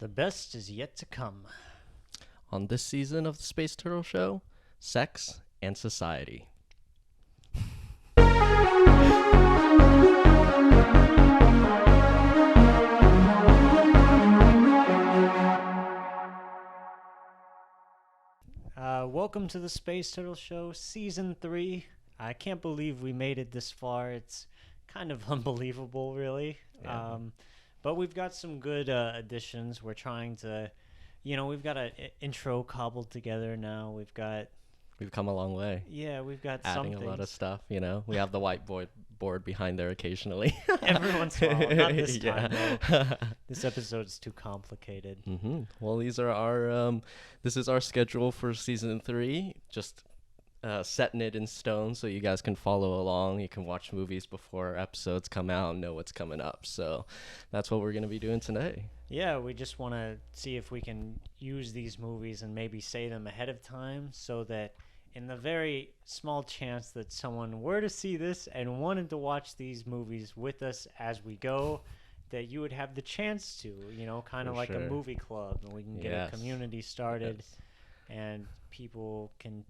The best is yet to come. On this season of the Space Turtle Show, sex and society. Welcome to the Space Turtle Show, Season 3. I can't believe we made it this far. It's kind of unbelievable, really. Yeah. But we've got some good additions. We're trying to, we've got an intro cobbled together now. We've come a long way. Yeah, we've got adding something. A lot of stuff, We have the whiteboard behind there occasionally. Every once in a while. Not this Yeah. time, though. This episode is too complicated. Mm-hmm. Well, these are our, this is our schedule for Season 3. Just setting it in stone so you guys can follow along. You can watch movies before episodes come out and know what's coming up. So that's what we're going to be doing today. Yeah, we just want to see if we can use these movies and maybe say them ahead of time so that in the very small chance that someone were to see this and wanted to watch these movies with us as we go, that you would have the chance to, kind of For like sure. a movie club, and we can get Yes. a community started. Yes. And people can,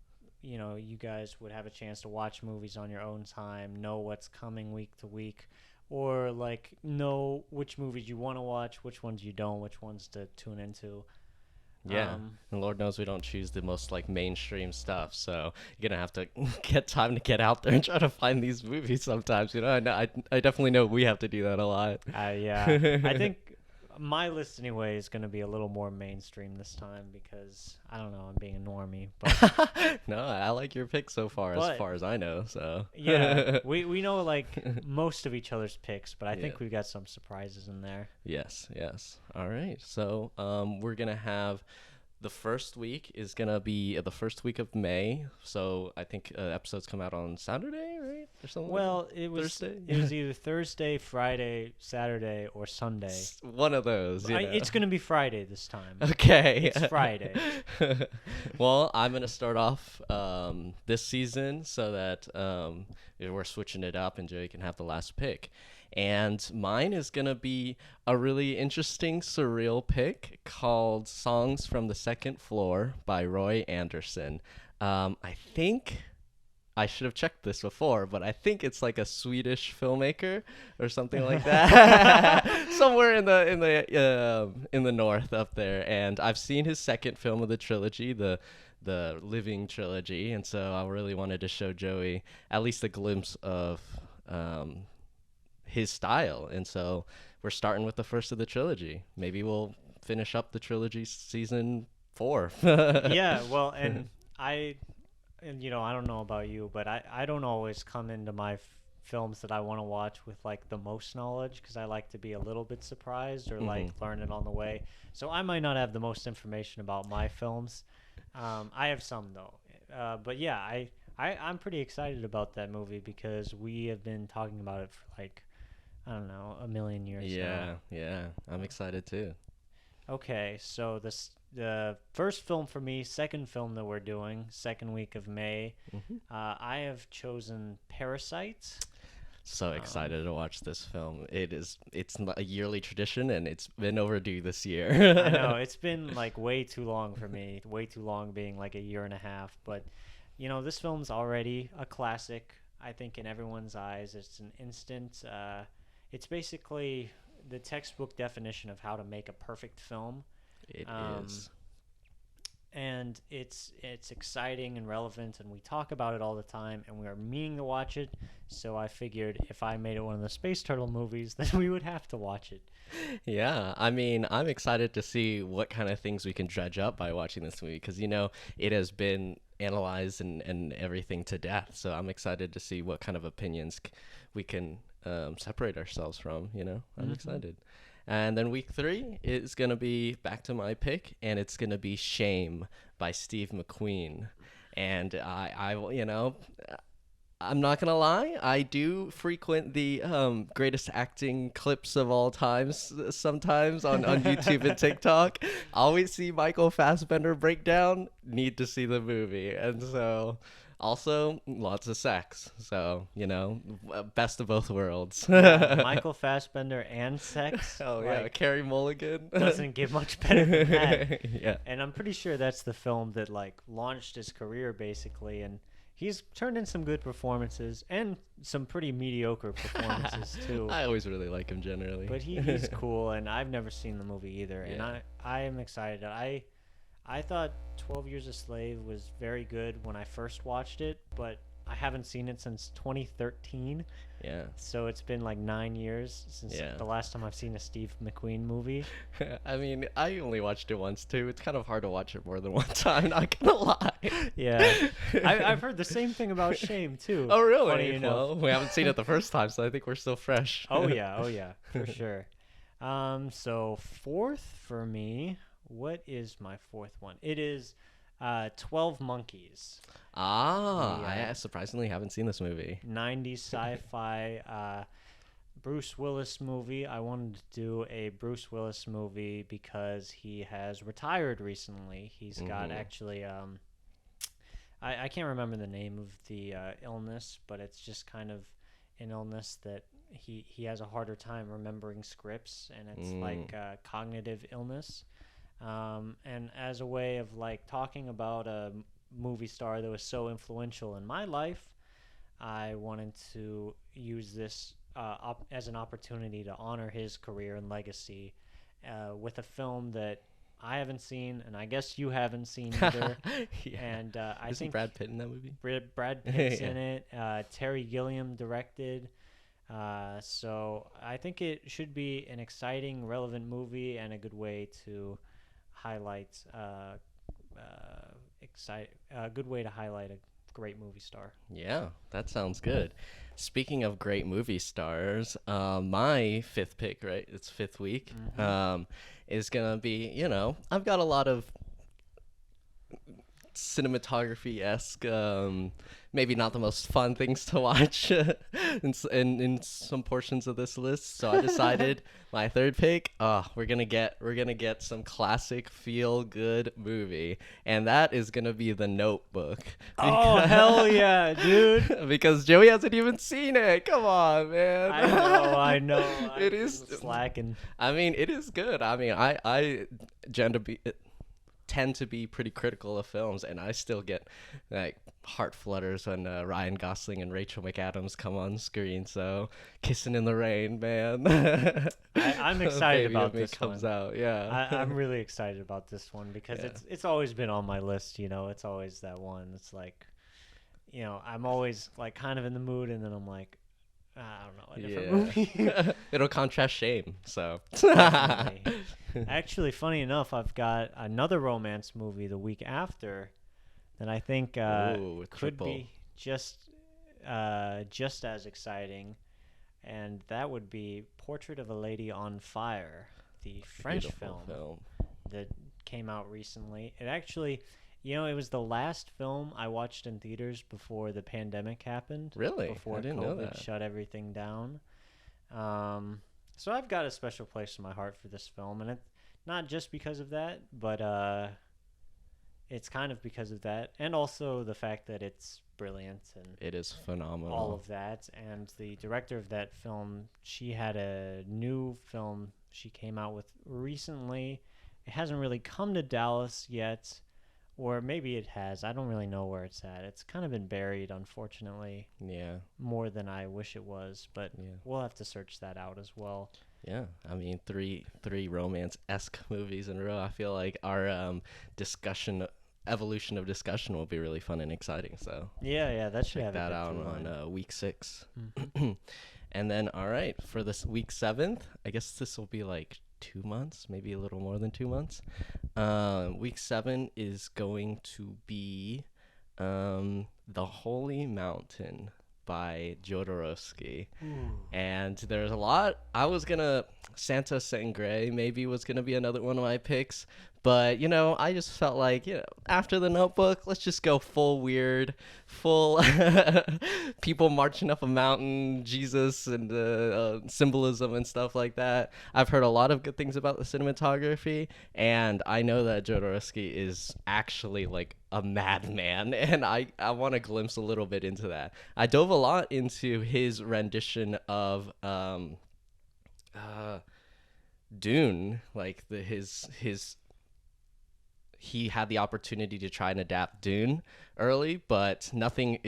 you guys would have a chance to watch movies on your own time, know what's coming week to week, or like know which movies you want to watch, which ones you don't, which ones to tune into. Yeah, and Lord knows we don't choose the most mainstream stuff, so you're gonna have to get time to get out there and try to find these movies sometimes. I definitely know we have to do that a lot. Yeah, I think my list anyway is gonna be a little more mainstream this time because I don't know, I'm being a normie, but No, I like your pick so far as I know. So yeah, we know most of each other's picks, but I think Yeah. we've got some surprises in there. Yes. All right. So we're gonna have the first week is gonna be the first week of May. So I think episodes come out on Saturday, right, or something. Well, it was Thursday? It was either Thursday, Friday, Saturday, or Sunday. One of those. It's gonna be Friday this time. Okay. It's Friday. Well, I'm going to start off this season so that we're switching it up and Joey can have the last pick. And mine is going to be a really interesting, surreal pick called Songs from the Second Floor by Roy Andersson. I think I should have checked this before, but I think it's like a Swedish filmmaker or something like that, somewhere in the north up there. And I've seen his second film of the trilogy, the Living trilogy, and so I really wanted to show Joey at least a glimpse of his style. And so we're starting with the first of the trilogy. Maybe we'll finish up the trilogy season 4. Yeah, well, and I don't know about you, but I don't always come into my films that I want to watch with the most knowledge, because I like to be a little bit surprised or learn it on the way. So I might not have the most information about my films. I have some though, but yeah, I'm pretty excited about that movie because we have been talking about it for I don't know, a million years now. Yeah, I'm excited too. Okay, so the first film for me, second film that we're doing, second week of May, I have chosen Parasite. So excited to watch this film. It's a yearly tradition, and it's been overdue this year. I know, it's been way too long for me, way too long being a year and a half, but this film's already a classic, I think, in everyone's eyes. It's an instant, it's basically the textbook definition of how to make a perfect film. It is. And it's exciting and relevant, and we talk about it all the time, and we are meaning to watch it. So I figured if I made it one of the Space Turtle movies, then we would have to watch it. Yeah, I mean, I'm excited to see what kind of things we can dredge up by watching this movie, because it has been analyzed and everything to death. So I'm excited to see what kind of opinions we can separate ourselves from. I'm excited. And then week 3 is going to be back to my pick, and it's going to be Shame by Steve McQueen. And I'm not going to lie, I do frequent the greatest acting clips of all times sometimes on YouTube and TikTok. Always see Michael Fassbender breakdown, need to see the movie. And so Also, lots of sex. So, best of both worlds. Yeah, Michael Fassbender and sex. Oh, yeah. Like, Carrie Mulligan. doesn't get much better than that. Yeah. And I'm pretty sure that's the film that like launched his career basically, and he's turned in some good performances and some pretty mediocre performances too. I always really like him generally. But he's cool, and I've never seen the movie either, and Yeah. I am excited. I thought 12 Years a Slave was very good when I first watched it, but I haven't seen it since 2013. Yeah. So it's been like 9 years since Yeah. the last time I've seen a Steve McQueen movie. I mean, I only watched it once too. It's kind of hard to watch it more than one time, not gonna lie. Yeah. I've heard the same thing about Shame too. Oh, really? Funny enough. Well, we haven't seen it the first time, so I think we're still fresh. Oh yeah, for sure. So fourth for me, what is my fourth one? It is 12 Monkeys. I surprisingly haven't seen this movie. 90s sci-fi Bruce Willis movie. I wanted to do a Bruce Willis movie because he has retired recently. He's got actually I can't remember the name of the illness, but it's just kind of an illness that he has a harder time remembering scripts, and it's like cognitive illness. And as a way of like talking about a movie star that was so influential in my life, I wanted to use this as an opportunity to honor his career and legacy with a film that I haven't seen, and I guess you haven't seen either. Yeah. And I Isn't think Brad Pitt in that movie? Brad Pitt's in it. Terry Gilliam directed. So I think it should be an exciting, relevant movie and a good way to highlight a good way to highlight a great movie star. Yeah, that sounds good. Speaking of great movie stars, my fifth pick, right? It's fifth week. Is gonna be, I've got a lot of cinematography-esque, maybe not the most fun things to watch in some portions of this list. So I decided my third pick, we're gonna get some classic feel-good movie, and that is gonna be The Notebook. Oh hell yeah, dude! Because Joey hasn't even seen it. Come on, man. I know. It is slacking. I mean, it is good. I mean, I tend to be pretty critical of films, and I still get like heart flutters when Ryan Gosling and Rachel McAdams come on screen. So Kissing in the Rain, man. I'm excited Baby about of Me this comes one. out. Yeah. I'm really excited about this one because Yeah. it's always been on my list. It's always that one. It's like, I'm always like kind of in the mood, and then I'm like, I don't know, a different movie. It'll contrast Shame. So. Definitely. Actually, funny enough, I've got another romance movie the week after that I think Ooh, could triple. be just as exciting, and that would be Portrait of a Lady on Fire, the French Beautiful film. that came out recently. It actually, it was the last film I watched in theaters before the pandemic happened. Really? Before I didn't COVID know that. shut everything down. So I've got a special place in my heart for this film, and it's not just because of that, but it's kind of because of that, and also the fact that it's brilliant and It is phenomenal. all of that. And the director of that film, she had a new film she came out with recently. It hasn't really come to Dallas yet, or maybe it has. I don't really know where it's at. It's kind of been buried, unfortunately, Yeah. more than I wish it was, but Yeah. we'll have to search that out as well. Yeah, I mean, three romance-esque movies in a row. I feel like our evolution of discussion will be really fun and exciting. So Yeah, that should check have a that good out through on line. week 6. Mhm. And then, all right, for this week 7th, I guess this will be like 2 months, maybe a little more than 2 months. Week 7 is going to be The Holy Mountain by Jodorowsky. And there's a lot. I was gonna Santa Sangre maybe was gonna be another one of my picks, but I just felt like after The Notebook, let's just go full weird, full people marching up a mountain, Jesus and symbolism and stuff like that. I've heard a lot of good things about the cinematography, and I know that Jodorowsky is actually like a madman, and I want to glimpse a little bit into that. I dove a lot into his rendition of uh, Dune, like his he had the opportunity to try and adapt Dune early, but nothing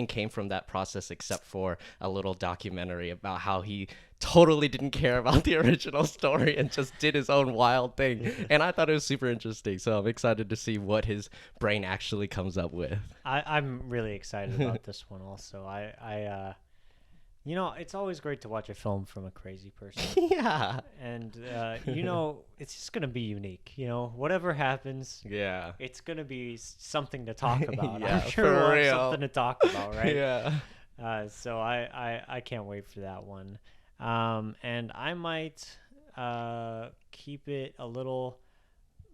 came from that process except for a little documentary about how he totally didn't care about the original story and just did his own wild thing. And I thought it was super interesting. So I'm excited to see what his brain actually comes up with. I'm really excited about this one also. It's always great to watch a film from a crazy person. Yeah. And, it's just going to be unique. Whatever happens, Yeah. it's going to be something to talk about. Yeah, I'm sure for we'll have real. something to talk about, right? Yeah. So I can't wait for that one. And I might keep it a little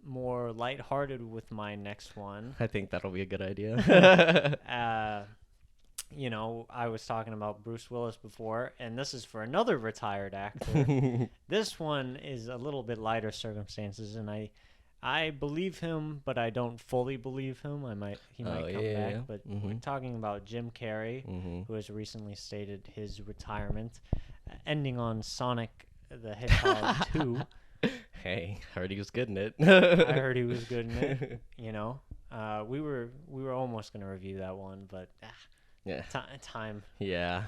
more lighthearted with my next one. I think that'll be a good idea. I was talking about Bruce Willis before, and this is for another retired actor. This one is a little bit lighter circumstances, and I believe him, but I don't fully believe him. He might come back. Yeah. But we're talking about Jim Carrey, who has recently stated his retirement, ending on Sonic the Hedgehog 2. Hey, heard he was good in it. I heard he was good in it. We were almost gonna review that one, but Yeah. time. Yeah.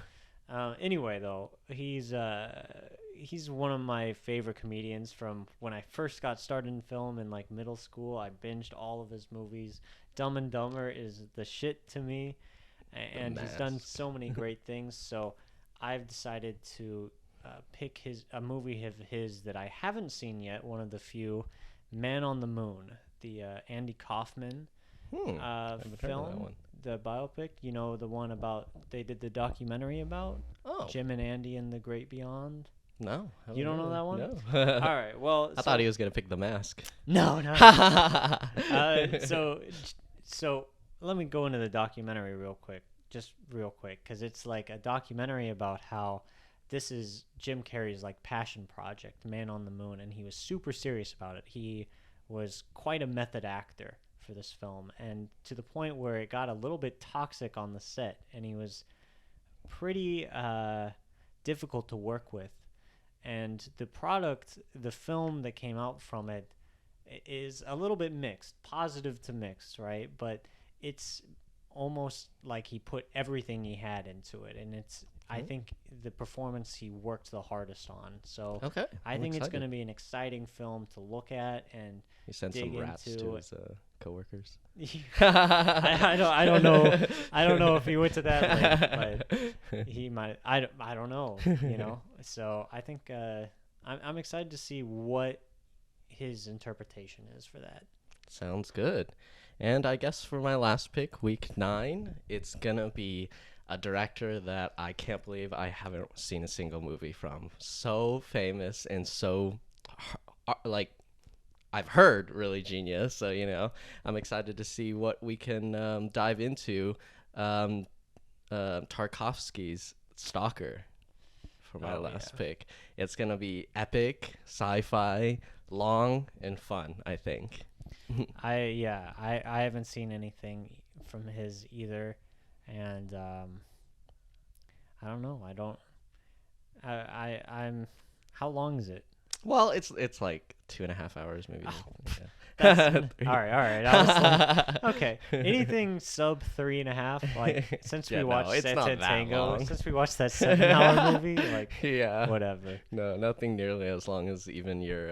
Anyway, though, he's one of my favorite comedians from when I first got started in film in like middle school. I binged all of his movies. Dumb and Dumber is the shit to me, and he's done so many great things. So I've decided to pick a movie of his that I haven't seen yet. One of the few, Man on the Moon, the Andy Kaufman I haven't heard of that film. one. The biopic, the one about they did the documentary about Jim and Andy and the Great Beyond. No. You don't know that one? No. All right. Well, I thought he was going to pick The Mask. No. So let me go into the documentary real quick, because it's like a documentary about how this is Jim Carrey's like passion project, Man on the Moon, and he was super serious about it. He was quite a method actor for this film, and to the point where it got a little bit toxic on the set, and he was pretty difficult to work with. And the film that came out from it is a little bit mixed, positive to mixed, right? But it's almost like he put everything he had into it, and I think the performance he worked the hardest on. So Okay. I think it's going to be an exciting film to look at and He sent some rats to his coworkers. I don't know. I don't know if he went to that length, but he might. I don't know. So I think I'm excited to see what his interpretation is for that. Sounds good. And I guess for my last pick, week 9, it's gonna be a director that I can't believe I haven't seen a single movie from. So famous and so like I've heard really genius. So I'm excited to see what we can dive into. Tarkovsky's Stalker for my last pick. It's gonna be epic, sci-fi, long and fun, I think. I haven't seen anything from his either, and I don't know. I'm. How long is it? Well, it's like 2.5 hours, maybe. Yeah. All right. I was like, okay, anything sub 3.5. Like since we watched Cierta Tango, since we watched that 7-hour movie, like whatever. No, nothing nearly as long as even your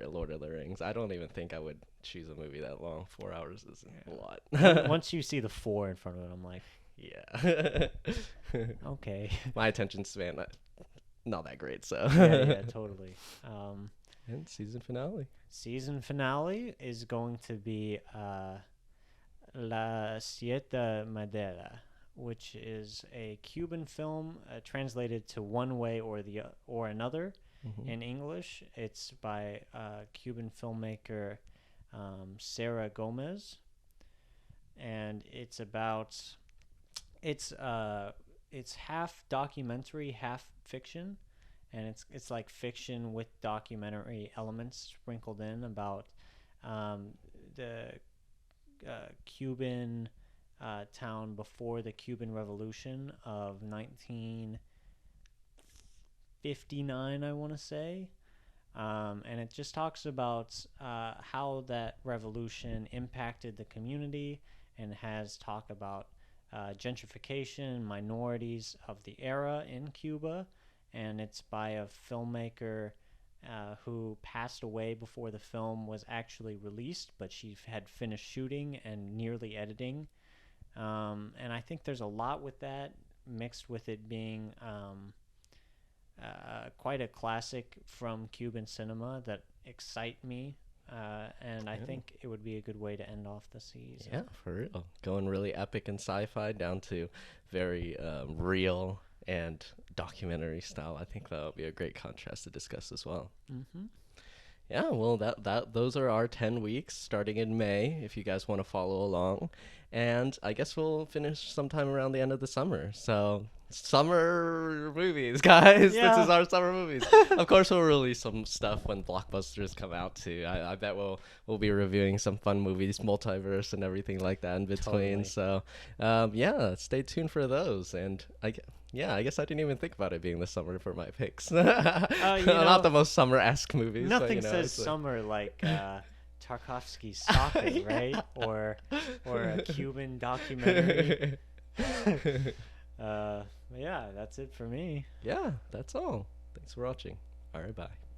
Lord of the Rings. I don't even think I would choose a movie that long. 4 hours is a lot. Once you see the 4 in front of it, I'm like, yeah. Okay. My attention span not that great, so. yeah, totally. And season finale. Season finale is going to be La Cierta Manera, which is a Cuban film translated to One Way or Another in English. It's by Cuban filmmaker Sarah Gomez, and it's half documentary, half fiction, and it's like fiction with documentary elements sprinkled in about the Cuban town before the Cuban Revolution of 1959, I want to say. And it just talks about how that revolution impacted the community, and has talk about gentrification, minorities of the era in Cuba. And it's by a filmmaker who passed away before the film was actually released, but she had finished shooting and nearly editing. And I think there's a lot with that, mixed with it being quite a classic from Cuban cinema that excite me. And I think it would be a good way to end off the season. Yeah, for real. Going really epic and sci-fi down to very real and documentary style. I think that would be a great contrast to discuss as well. Mm-hmm. Yeah, well, those are our 10 weeks starting in May, if you guys want to follow along. And I guess we'll finish sometime around the end of the summer. So, summer movies, guys. Yeah. This is our summer movies. Of course, we'll release some stuff when blockbusters come out, too. I bet we'll be reviewing some fun movies, multiverse, and everything like that in between. Totally. So, yeah, stay tuned for those. And I guess I didn't even think about it being the summer for my picks. Not the most summer-esque movies. Nothing but, says summer like Tarkovsky's Stalker, Yeah. right? Or a Cuban documentary. Yeah, that's it for me. Yeah, that's all. Thanks for watching. All right, bye.